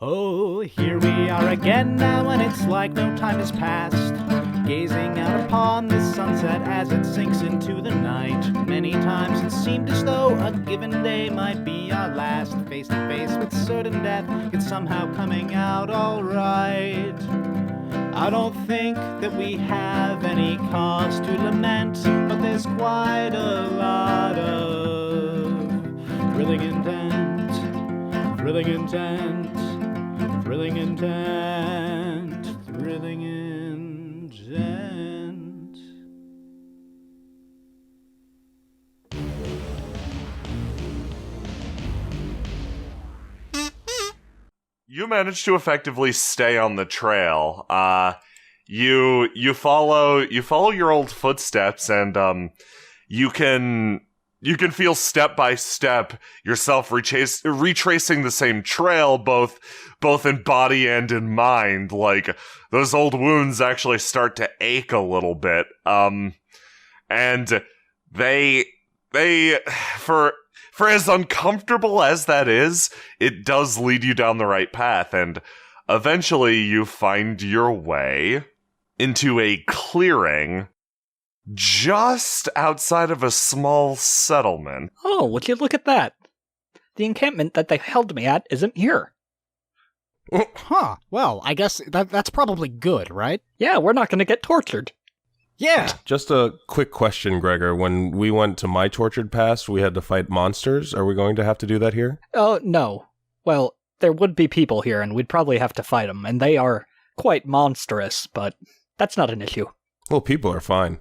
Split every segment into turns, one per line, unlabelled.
Oh, here we are again now, and it's like no time has passed. Gazing out upon the sunset as it sinks into the night. Many times it seemed as though a given day might be our last. Face to face with certain death, yet somehow coming out alright. I don't think that we have any cause to lament, but there's quite a lot of thrilling intent, thrilling intent, thrilling intent, thrilling intent.
You managed to effectively stay on the trail. You follow your old footsteps, and you can feel step by step yourself retracing the same trail, both in body and in mind. Like, those old wounds actually start to ache a little bit. And they for as uncomfortable as that is, it does lead you down the right path, and eventually you find your way into a clearing just outside of a small settlement.
Oh, would you look at that? The encampment that they held me at isn't here.
Huh. Well, I guess that's probably good, right?
Yeah, we're not going to get tortured.
Yeah.
Just a quick question, Gregor. When we went to my tortured past, we had to fight monsters. Are we going to have to do that here?
Oh, no. Well, there would be people here, and we'd probably have to fight them, and they are quite monstrous, but that's not an issue.
Well, people are fine.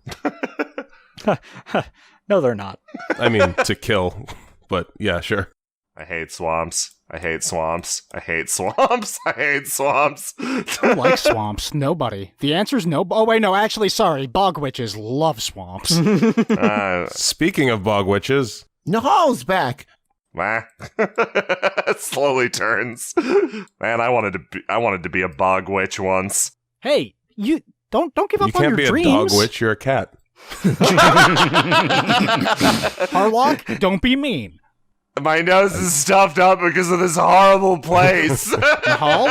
No, they're not.
I mean, to kill, but yeah, sure.
I hate swamps. I hate swamps. I hate swamps. I hate swamps.
Who likes swamps? Nobody. The answer's no. Oh, wait, no, actually, sorry. Bog witches love swamps.
Speaking of bog witches,
Nahal's back.
Slowly turns. Man, I wanted to be a bog witch once.
Hey, you don't give up
you
on
can't
your
be
dreams.
a dog witch, you're a cat.
Harlock, don't be mean.
My nose is stuffed up because of this horrible place.
Nahal,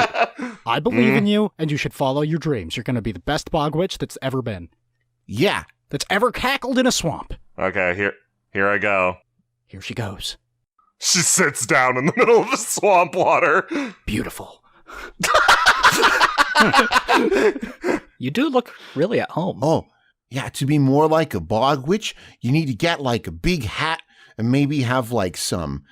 I believe in you, and you should follow your dreams. You're going to be the best bog witch that's ever been.
Yeah.
That's ever cackled in a swamp.
Okay, here I go.
Here she goes.
She sits down in the middle of the swamp water.
Beautiful.
You do look really at home.
Oh, yeah, to be more like a bog witch, you need to get like a big hat and maybe have like some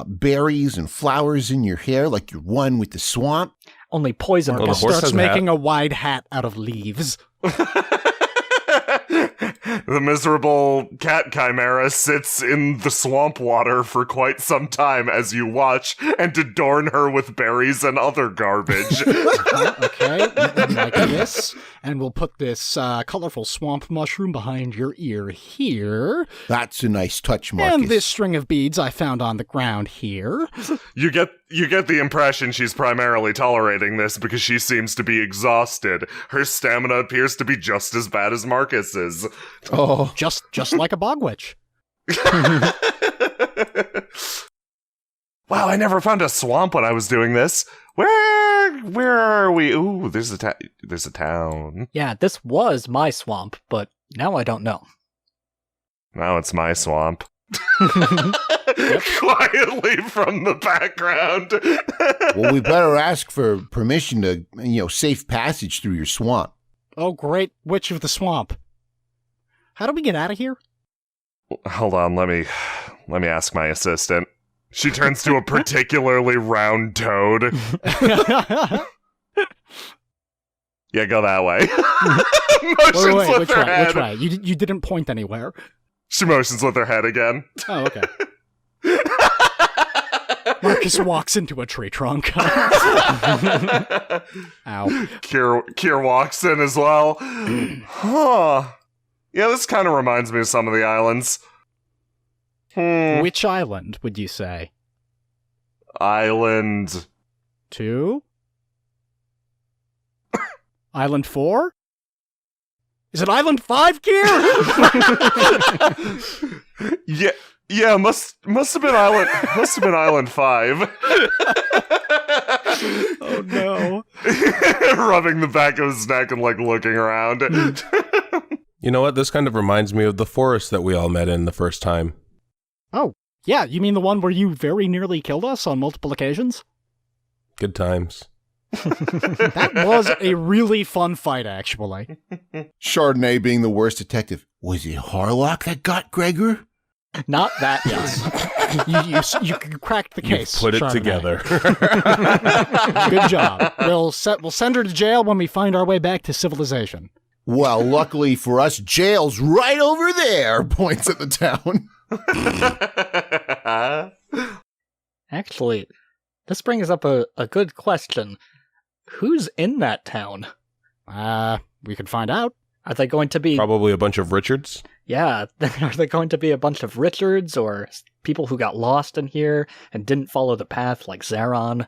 berries and flowers in your hair, like you're one with the swamp.
Only poison.
Well, the
Marcus
horse
starts
has a hat.
making a wide hat out of leaves.
The miserable cat chimera sits in the swamp water for quite some time as you watch and adorn her with berries and other garbage.
Okay, like this. And we'll put this colorful swamp mushroom behind your ear here.
That's a nice touch, Marcus.
And this string of beads I found on the ground here.
You get the impression she's primarily tolerating this because she seems to be exhausted. Her stamina appears to be just as bad as Marcus's.
Oh,
Just like a bog witch.
Wow, I never found a swamp when I was doing this. Where are we? Ooh, there's a town.
Yeah, this was my swamp, but now I don't know.
Now it's my swamp. Quietly from the background.
well, we better ask for permission to, safe passage through your swamp.
Oh, great witch of the swamp. How do we get out of here?
Hold on, let me ask my assistant. She turns to a particularly round toad. Yeah, go that way. Motions
wait,
with her head.
which way? You didn't point anywhere.
She motions with her head again.
Oh, okay. Marcus walks into a tree trunk. Ow.
Kier walks in as well. Huh. Yeah, this kind of reminds me of some of the islands.
Which island, would you say?
Island
2? Island 4? Is it Island 5, Kier?
Yeah, must have been Island 5. rubbing the back of his neck and like looking around.
You know what? This kind of reminds me of the forest that we all met in the first time.
Oh, yeah, you mean the one where you very nearly killed us on multiple occasions?
Good times.
That was a really fun fight, actually.
Chardonnay being the worst detective. Was it Harlock that got Gregor?
Not that guy.
You cracked the case.
Put it
Chardonnay.
together.
Good job. We'll send her to jail when we find our way back to civilization.
Well, luckily for us, jail's right over there, points at the town.
Actually, this brings up a good question. Who's in that town?
We could find out.
Are they going to be...
Probably a bunch of Richards.
Yeah, are they going to be a bunch of Richards or people who got lost in here and didn't follow the path like Zaron?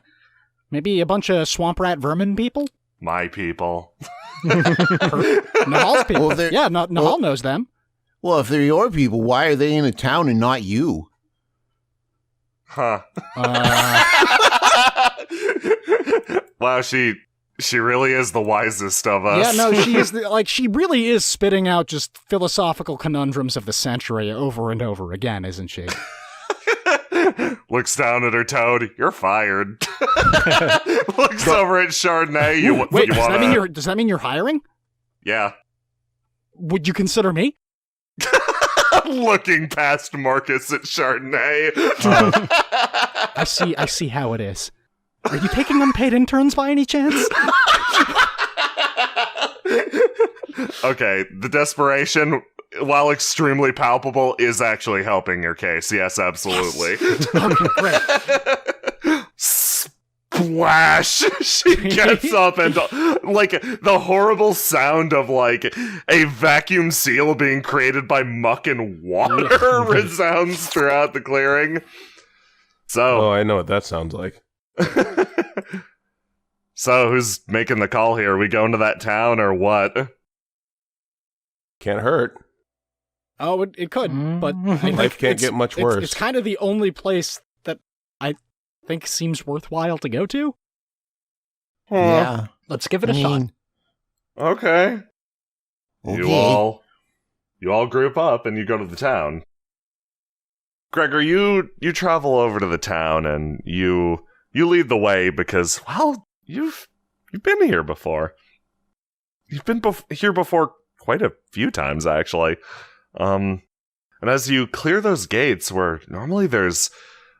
Maybe a bunch of swamp rat vermin people?
My people.
Nahal's people.
Well,
Yeah, Nahal knows them.
Well, if they're your people, why are they in a town and not you?
Huh.
Uh,
Wow, she really is the wisest of us.
yeah, no, she really is spitting out just philosophical conundrums of the century over and over again, isn't she?
Looks down at her toad. You're fired. Looks over at Chardonnay.
Wait,
you
does that mean you're hiring?
Yeah.
Would you consider me?
Looking past Marcus at Chardonnay.
I see how it is. Are you taking unpaid interns by any chance?
Okay, the desperation, while extremely palpable, is actually helping your case. Yes, absolutely.
Okay, great.
Splash! She gets up and, like, the horrible sound of, like, a vacuum seal being created by muck and water resounds throughout the clearing.
Oh, I know what that sounds like.
So, who's making the call here? Are we going to that town or what?
Can't hurt.
Oh, it could, but I think
Life can't get much worse.
It's kind of the only place that I think seems worthwhile to go to.
Yeah.
Let's give it a shot.
Okay.
Okay.
You all group up and you go to the town. Gregor, you travel over to the town and you lead the way because, well, you've been here before. You've been here before quite a few times, actually. And as you clear those gates where normally there's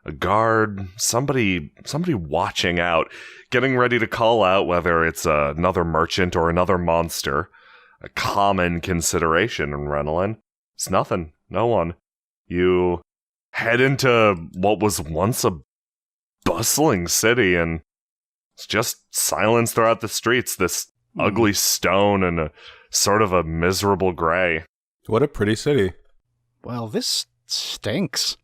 a guard, somebody watching out, getting ready to call out whether it's another merchant or another monster, a common consideration in Renelin. It's nothing. No one. You head into what was once a bustling city, and it's just silence throughout the streets, this ugly stone and a sort of a miserable gray.
What a pretty city.
Well, this stinks.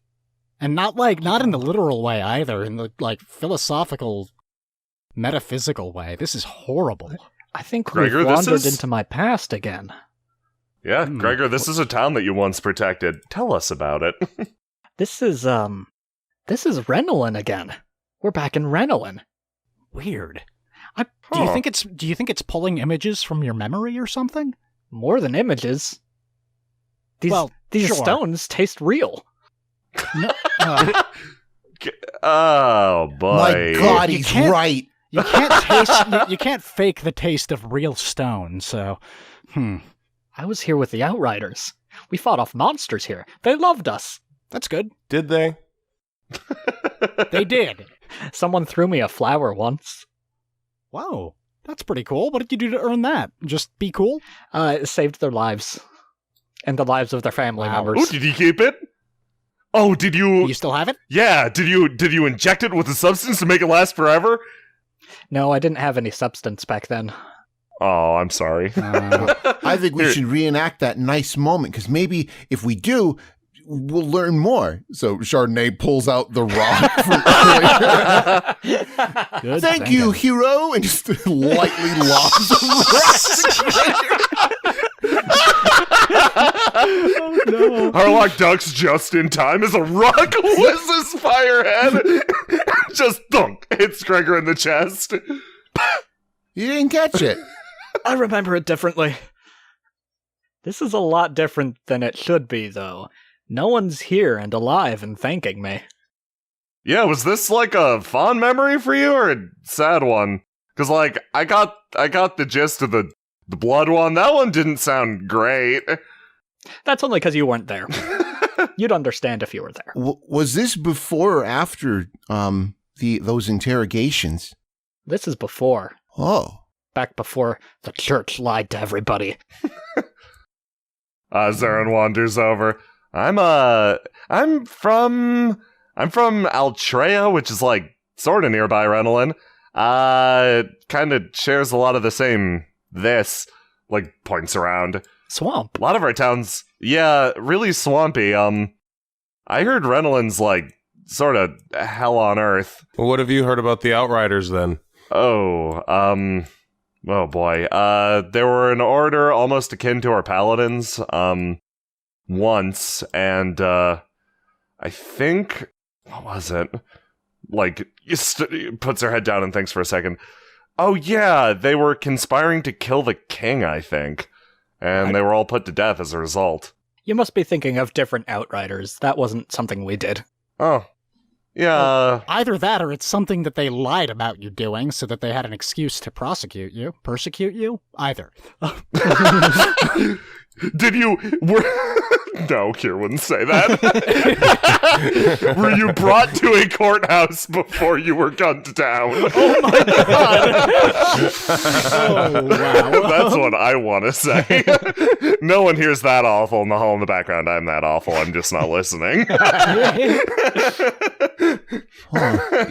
And not in the literal way either, in the, philosophical, metaphysical way. This is horrible.
I think
Gregor,
we've
this
wandered
is-
into my past again.
Yeah, Gregor, this is a town that you once protected. Tell us about it.
This is Renelin again. We're back in Renelin.
Weird. Do you think it's pulling images from your memory or something?
More than images. These
sure.
stones taste real.
No,
Oh, boy.
My God,
You
he's
can't-
right.
you can't taste. You can't fake the taste of real stone. So,
I was here with the Outriders. We fought off monsters here. They loved us.
that's good.
Did they?
They did.
Someone threw me a flower once.
Whoa, that's pretty cool. What did you do to earn that? Just be cool?
It saved their lives. And the lives of their family
Wow.
Oh,
members.
did you keep it? Oh, did you?
You still have it?
Yeah, did you inject it with a substance to make it last forever?
No, I didn't have any substance back then.
Oh, I'm sorry.
I think we
Here.
should reenact that nice moment, because maybe if we do, we'll learn more. So Chardonnay pulls out the rock from earlier.
Good
Thank
thinking.
you, hero, and just lightly lobs the
Oh, no.
Harlock ducks just in time as a rock whizzes Firehead. Just thunk, hits Gregor in the chest.
You didn't catch it.
I remember it differently. This is a lot different than it should be, though. No one's here and alive and thanking me.
Yeah, was this like a fond memory for you or a sad one? Because like I got the gist of the blood one. That one didn't sound great.
That's only because you weren't there. You'd understand if you were there.
Was this before or after those interrogations?
This is before.
Oh.
Back before the church lied to everybody.
Zarin wanders over. I'm from Altrea, which is like sort of nearby Renelin. Kind of shares a lot of the same like points around.
Swamp.
A lot of our towns, yeah, really swampy. I heard Renelin's like sort of hell on earth.
Well, what have you heard about the Outriders then?
Oh boy. There were an order almost akin to our paladins, once, and, I think, what was it? Like, puts her head down and thinks for a second. Oh yeah, they were conspiring to kill the king, I think. And they were all put to death as a result.
You must be thinking of different Outriders. That wasn't something we did.
Oh. Yeah.
Well, either that or it's something that they lied about you doing so that they had an excuse to persecute you. Either.
Did you... No, Kier wouldn't say that. Were you brought to a courthouse before you were gunned down?
Oh my god! Oh, wow.
That's what I want to say. No one hears that awful in the hall in the background. I'm that awful. I'm just not listening.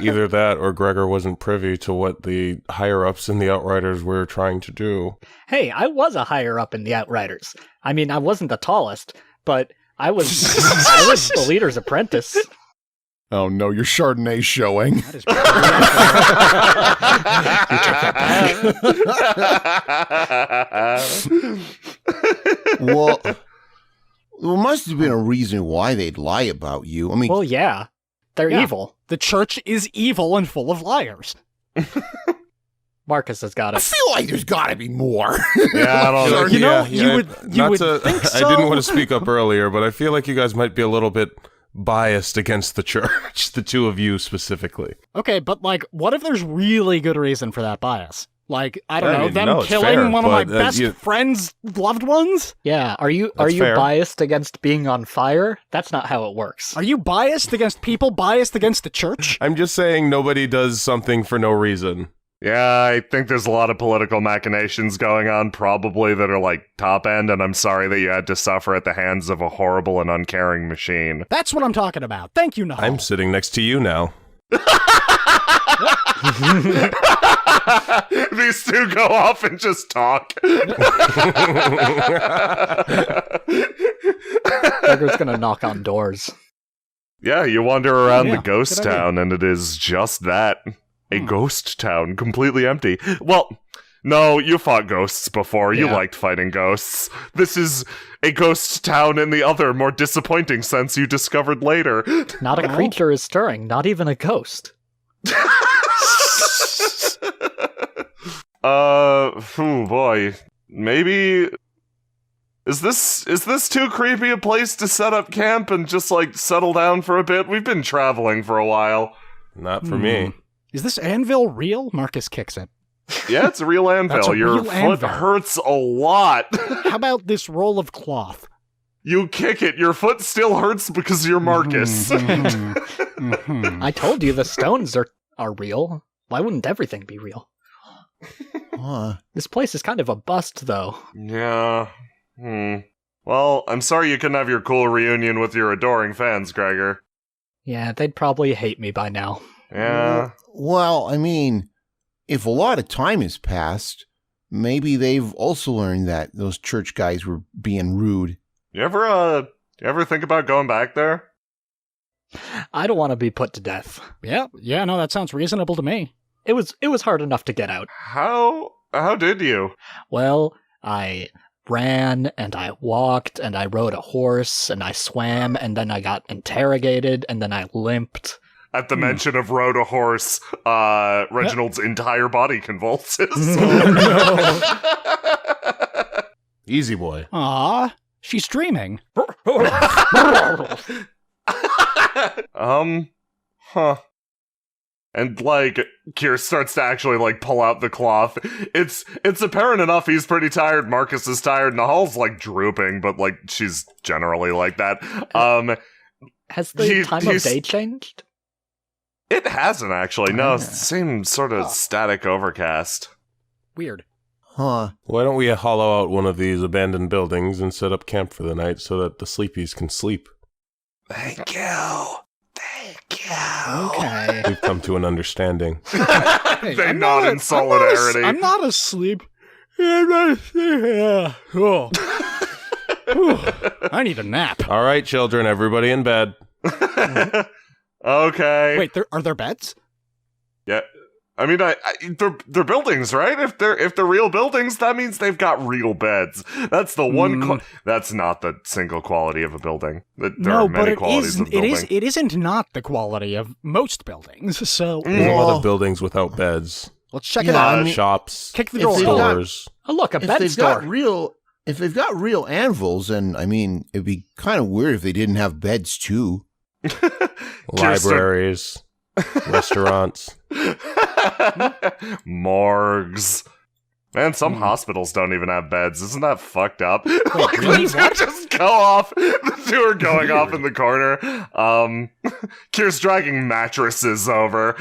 Either that or Gregor wasn't privy to what the higher-ups in the Outriders were trying to do.
Hey, I was a higher-up in the Outriders. I mean, I wasn't the tallest, but I was the leader's apprentice.
Oh no, your Chardonnay's showing.
That is
Well, there must have been a reason why they'd lie about you. I mean,
Well, yeah. They're
Yeah.
evil.
The church is evil and full of liars.
Marcus has got
I
it.
feel like there's got to be more.
Yeah, I don't know.
You know, you would think so.
I didn't want to speak up earlier, but I feel like you guys might be a little bit biased against the church, the two of you specifically.
Okay, but like, what if there's really good reason for that bias? Like, I don't
I
know,
mean,
them
no, it's
killing
fair,
one of my
but,
best
you-
friends' loved ones?
Yeah, are you
That's fair.
biased against being on fire? That's not how it works.
Are you biased against people biased against the church?
I'm just saying nobody does something for no reason.
Yeah, I think there's a lot of political machinations going on, probably, that are like top end, and I'm sorry that you had to suffer at the hands of a horrible and uncaring machine.
That's what I'm talking about. Thank you, Nahal.
I'm sitting next to you now.
These two go off and just talk.
Gregor's gonna knock on doors.
Yeah, you wander around
Yeah,
the ghost
good idea.
town, and it is just that. A ghost town, completely empty. Well, no, you fought ghosts before. You
Yeah.
liked fighting ghosts. This is a ghost town in the other, more disappointing sense you discovered later.
Not a creature is stirring, not even a ghost.
Boy. Maybe... Is this too creepy a place to set up camp and just, like, settle down for a bit? We've been traveling for a while.
Not for me.
Is this anvil real? Marcus kicks it.
Yeah, it's a real anvil.
That's a
Your
real
foot
anvil.
hurts a lot.
How about this roll of cloth?
You kick it, your foot still hurts because you're Marcus.
I told you the stones are real. Why wouldn't everything be real? This place is kind of a bust, though.
Yeah. Well, I'm sorry you couldn't have your cool reunion with your adoring fans, Gregor.
Yeah, they'd probably hate me by now.
Yeah.
Well, I mean, if a lot of time has passed, maybe they've also learned that those church guys were being rude.
You ever think about going back there?
I don't want to be put to death.
Yeah, no, that sounds reasonable to me.
It was hard enough to get out.
How did you?
Well, I ran, and I walked, and I rode a horse, and I swam, and then I got interrogated, and then I limped.
At the mention of rode a horse, Reginald's entire body convulses.
Easy boy.
Aw, she's dreaming.
Huh. And, like, Kier starts to actually, like, pull out the cloth. It's apparent enough he's pretty tired, Marcus is tired, Nahal's, like, drooping, but, like, she's generally like that.
Has the time of day changed?
It hasn't, actually. No, it's the same sort of static overcast.
Weird.
Huh.
Why don't we hollow out one of these abandoned buildings and set up camp for the night so that the sleepies can sleep?
Thank you.
Okay.
We've come to an understanding.
Hey,
They nod in solidarity.
I'm not asleep. Oh. I need a nap.
All right, children, everybody in bed.
Okay.
Wait, are there beds?
Yeah. I mean, they're buildings, right? If they're real buildings, that means they've got real beds. That's the one. That's not the single quality of a building. There are many qualities of building.
It isn't not the quality of most buildings. So
There's a lot of buildings without beds.
let's check it
Yeah,
out.
I mean,
Shops,
Kick the
if
door.
they've
stores.
Oh, look, a
If
bed
they've
store.
got real anvils, then I mean, it'd be kind of weird if they didn't have beds too.
Libraries, restaurants.
Morgues. Man, some hospitals don't even have beds. Isn't that fucked up? Like,
really?
the two just go off. The two are going off in the corner. Kier's dragging mattresses over.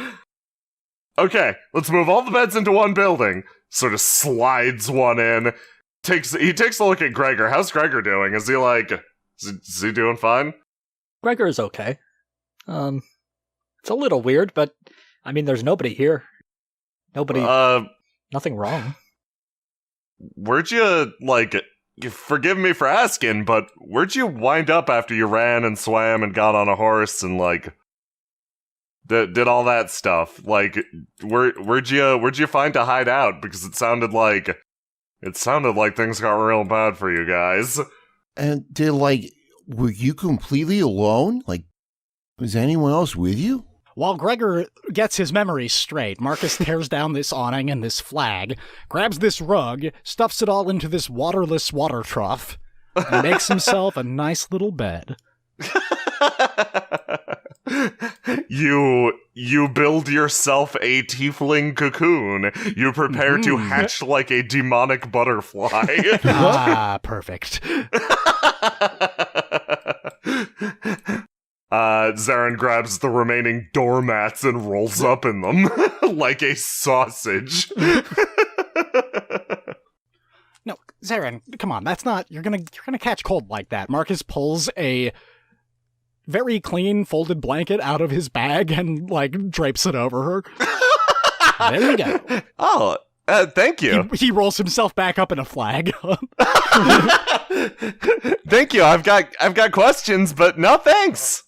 Okay, let's move all the beds into one building. Sort of slides one in. He takes a look at Gregor. How's Gregor doing? Is he like... Is he doing fine?
Gregor is okay. It's a little weird, but I mean, there's nobody here. Nobody. Nothing wrong.
Where'd you, like... Forgive me for asking, but where'd you wind up after you ran and swam and got on a horse and, like... Did all that stuff? Like, where'd you find a hideout? Because it sounded like things got real bad for you guys.
And were you completely alone? Like, was anyone else with you?
While Gregor gets his memories straight, Marcus tears down this awning and this flag, grabs this rug, stuffs it all into this waterless water trough, and makes himself a nice little bed.
You build yourself a tiefling cocoon. You prepare to hatch like a demonic butterfly.
Ah, perfect.
Zarin grabs the remaining doormats and rolls up in them like a sausage.
No, Zarin, come on, that's not... You're gonna catch cold like that. Marcus pulls a very clean folded blanket out of his bag and, like, drapes it over her. There we go.
Oh, thank you.
He rolls himself back up in a flag.
Thank you. I've got questions, but no thanks.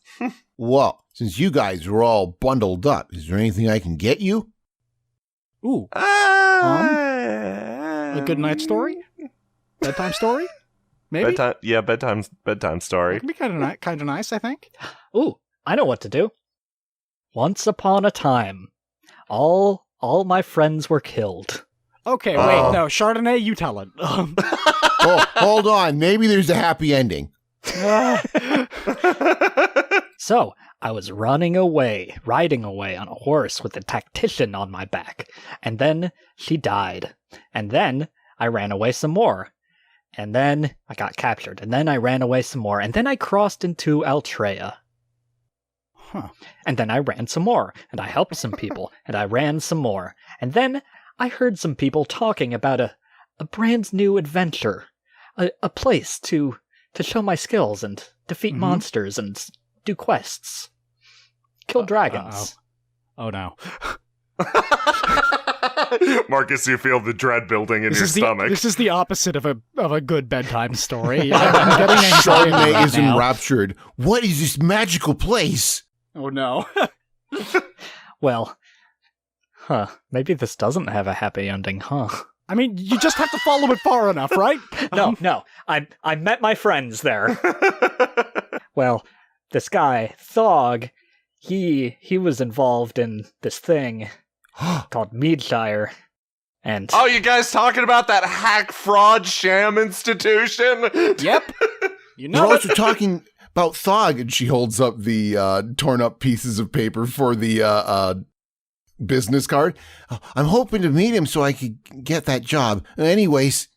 Well, since you guys are all bundled up, is there anything I can get you?
Ooh, a good night story? Bedtime story? Maybe?
bedtime story.
That'd be kind of nice, I think.
Ooh, I know what to do. Once upon a time, all my friends were killed.
Okay, wait, no, Chardonnay, you tell it.
Oh, hold on. Maybe there's a happy ending.
So, I was riding away on a horse with a tactician on my back, and then she died. And then I ran away some more. And then I got captured, and then I ran away some more, and then I crossed into Altrea.
Huh.
And then I ran some more, and I helped some people, and I ran some more. And then I heard some people talking about a brand new adventure, a place to show my skills and defeat monsters and do quests. Kill dragons.
Oh no.
Marcus, you feel the dread building in your stomach.
This is the opposite of a good bedtime story. I'm getting anxiety
Chardonnay
right
is
now.
enraptured. What is this magical place?
Oh no.
Well, maybe this doesn't have a happy ending, huh?
I mean, you just have to follow it far enough, right?
No, I met my friends there. Well, this guy, Thog, he was involved in this thing called Meadshire, and
Oh, you guys talking about that hack fraud sham institution?
Yep. You
We're
know it.
also talking about Thog, and she holds up the torn up pieces of paper for the business card. I'm hoping to meet him so I could get that job. Anyways,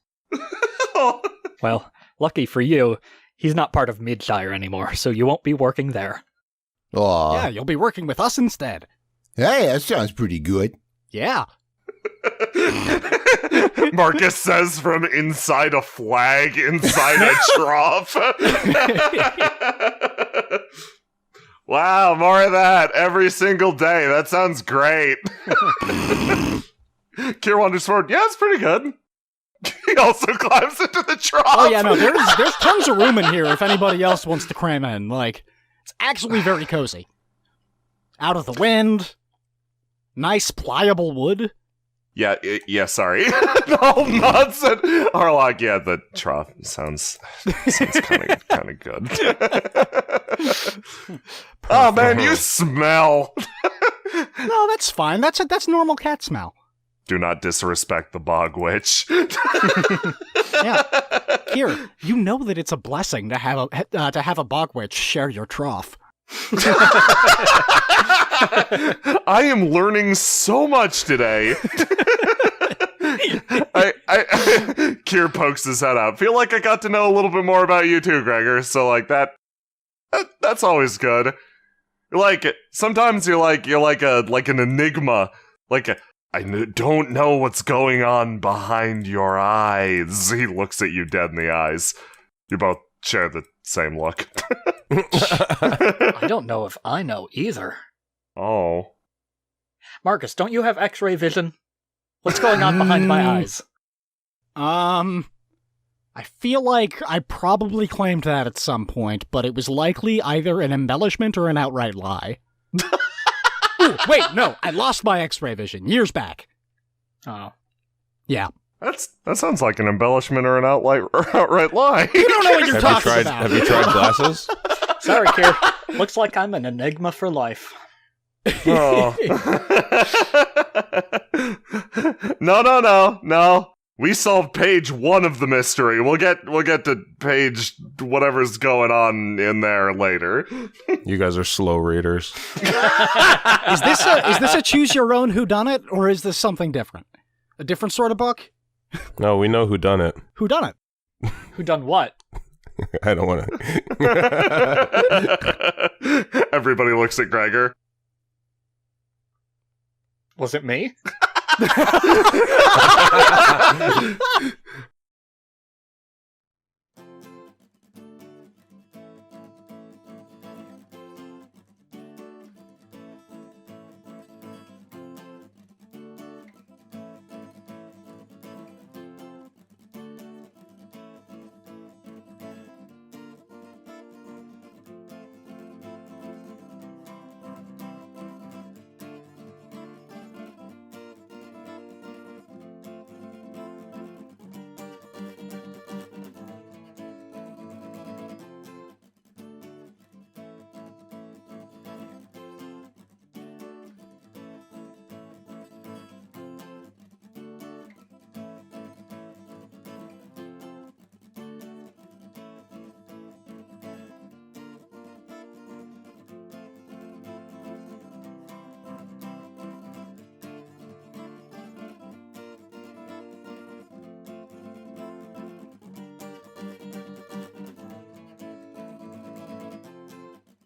well, lucky for you, he's not part of Meadshire anymore, so you won't be working there.
aw,
Yeah, you'll be working with us instead.
hey, that sounds pretty good.
Yeah.
Marcus says from inside a flag inside a trough. Wow, more of that every single day. That sounds great. Kier wanders forward. Yeah, it's pretty good. He also climbs into the trough.
Oh yeah, no, there's tons of room in here if anybody else wants to cram in. Like, it's actually very cozy. Out of the wind, nice pliable wood.
Yeah, sorry. No, nonsense. Harlock, yeah, the trough sounds kind of good. Oh man, you smell.
No, that's fine. That's normal cat smell.
Do not disrespect the bog witch.
Yeah. Here, you know that it's a blessing to have a bog witch share your trough.
I am learning so much today. Kier pokes his head out. Feel like I got to know a little bit more about you too, Gregor. So like that's always good. Like sometimes you're like an enigma. Don't know what's going on behind your eyes. He looks at you dead in the eyes. You both share the same look.
I don't know if I know either.
Oh.
Marcus, don't you have X-ray vision? What's going on behind my eyes?
I feel like I probably claimed that at some point, but it was likely either an embellishment or an outright lie. Ooh, wait, no, I lost my X-ray vision years back.
Oh.
Yeah.
That sounds like an embellishment or an outright lie.
You don't know what you're talking about.
Have you tried glasses?
Sorry, Kier. Looks like I'm an enigma for life.
Oh. No. We solved page 1 of the mystery. We'll get to page whatever's going on in there later.
You guys are slow readers.
Is this a choose your own whodunit, or is this something different? A different sort of book?
No, we know who done it.
Whodunit?
Who done what?
I don't want to.
Everybody looks at Gregor.
Was it me?